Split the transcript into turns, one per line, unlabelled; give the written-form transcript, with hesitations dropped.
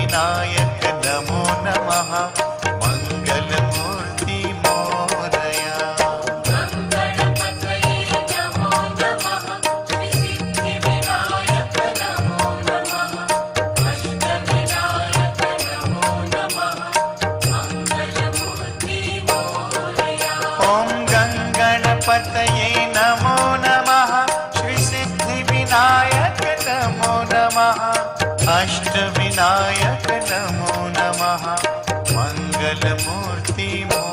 विनायक नमो नमः मंगलमूर्ति मोरया। ओम गंगणपतये नमो नमः श्री सिद्धि विनायक नमो नमः अष्ट विनायक नमो नमः मंगलमूर्ति मोरया।